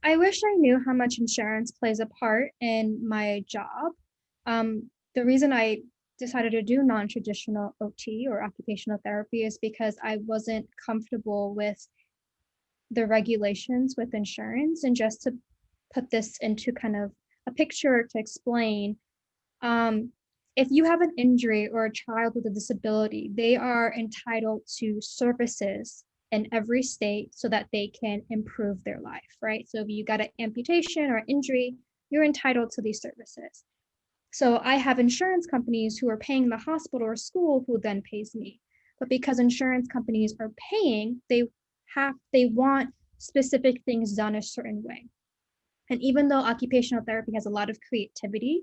I wish I knew how much insurance plays a part in my job. The reason I decided to do non-traditional OT or occupational therapy is because I wasn't comfortable with the regulations with insurance. And just to put this into kind of a picture to explain, um, if you have an injury or a child with a disability, they are entitled to services in every state so that they can improve their life, right? So if you got an amputation or injury, you're entitled to these services. So I have insurance companies who are paying the hospital or school who then pays me. But because insurance companies are paying, they want specific things done a certain way. And even though occupational therapy has a lot of creativity,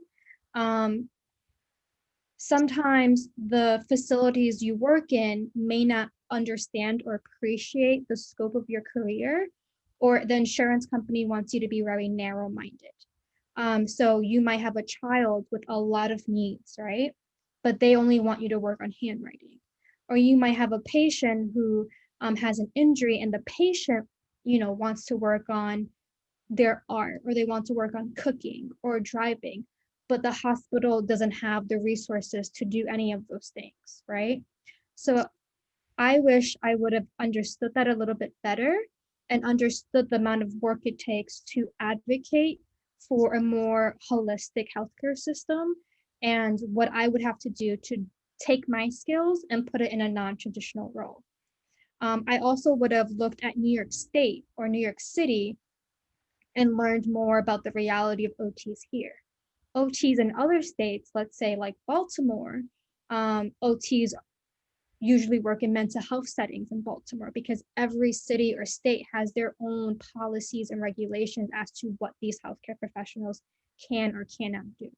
sometimes the facilities you work in may not understand or appreciate the scope of your career, or the insurance company wants you to be very narrow-minded. So you might have a child with a lot of needs, right? But they only want you to work on handwriting. Or you might have a patient who has an injury and the patient, wants to work on their art, or they want to work on cooking or driving, but the hospital doesn't have the resources to do any of those things, right? So I wish I would have understood that a little bit better and understood the amount of work it takes to advocate for a more holistic healthcare system and what I would have to do to take my skills and put it in a non-traditional role. I also would have looked at New York State or New York City and learned more about the reality of OTs here. OTs in other states, let's say like Baltimore, OTs usually work in mental health settings in Baltimore because every city or state has their own policies and regulations as to what these healthcare professionals can or cannot do.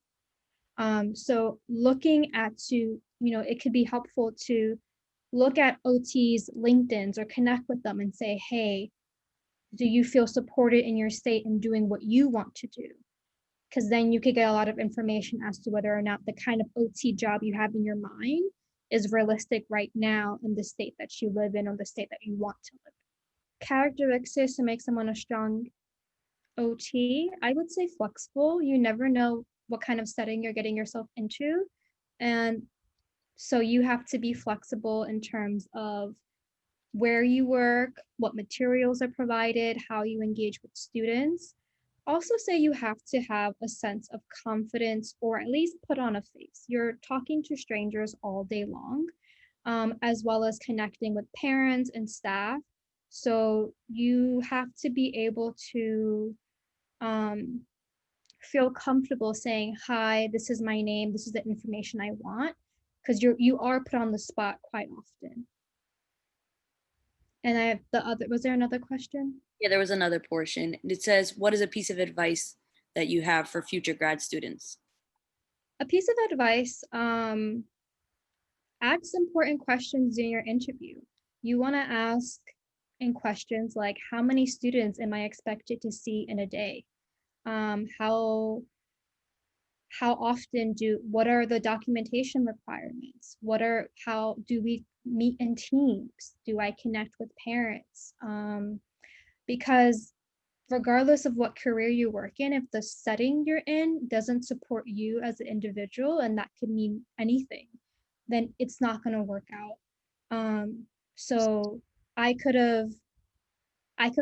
So looking at it could be helpful to look at OTs' LinkedIns or connect with them and say, hey, do you feel supported in your state in doing what you want to do? Because then you could get a lot of information as to whether or not the kind of OT job you have in your mind is realistic right now in the state that you live in or the state that you want to live in. Characteristics to make someone a strong OT, I would say flexible. You never know what kind of setting you're getting yourself into. And so you have to be flexible in terms of where you work, what materials are provided, how you engage with students. Also say you have to have a sense of confidence or at least put on a face. You're talking to strangers all day long, as well as connecting with parents and staff. So you have to be able to feel comfortable saying, hi, this is my name, this is the information I want, because you are put on the spot quite often. And I have the other, was there another question? Yeah, there was another portion. It says, what is a piece of advice that you have for future grad students? A piece of advice, ask important questions in your interview. You want to ask in questions like, how many students am I expected to see in a day? How often what are the documentation requirements? How do we meet in teams? Do I connect with parents? Because regardless of what career you work in, if the setting you're in doesn't support you as an individual, and that could mean anything, then it's not going to work out. So I could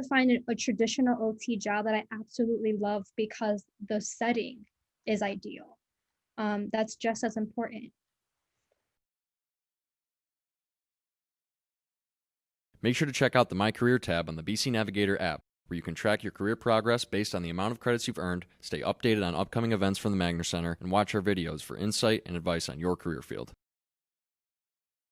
find a traditional OT job that I absolutely love because the setting is ideal. That's just as important. Make sure to check out the My Career tab on the BC Navigator app, where you can track your career progress based on the amount of credits you've earned, stay updated on upcoming events from the Magner Center, and watch our videos for insight and advice on your career field.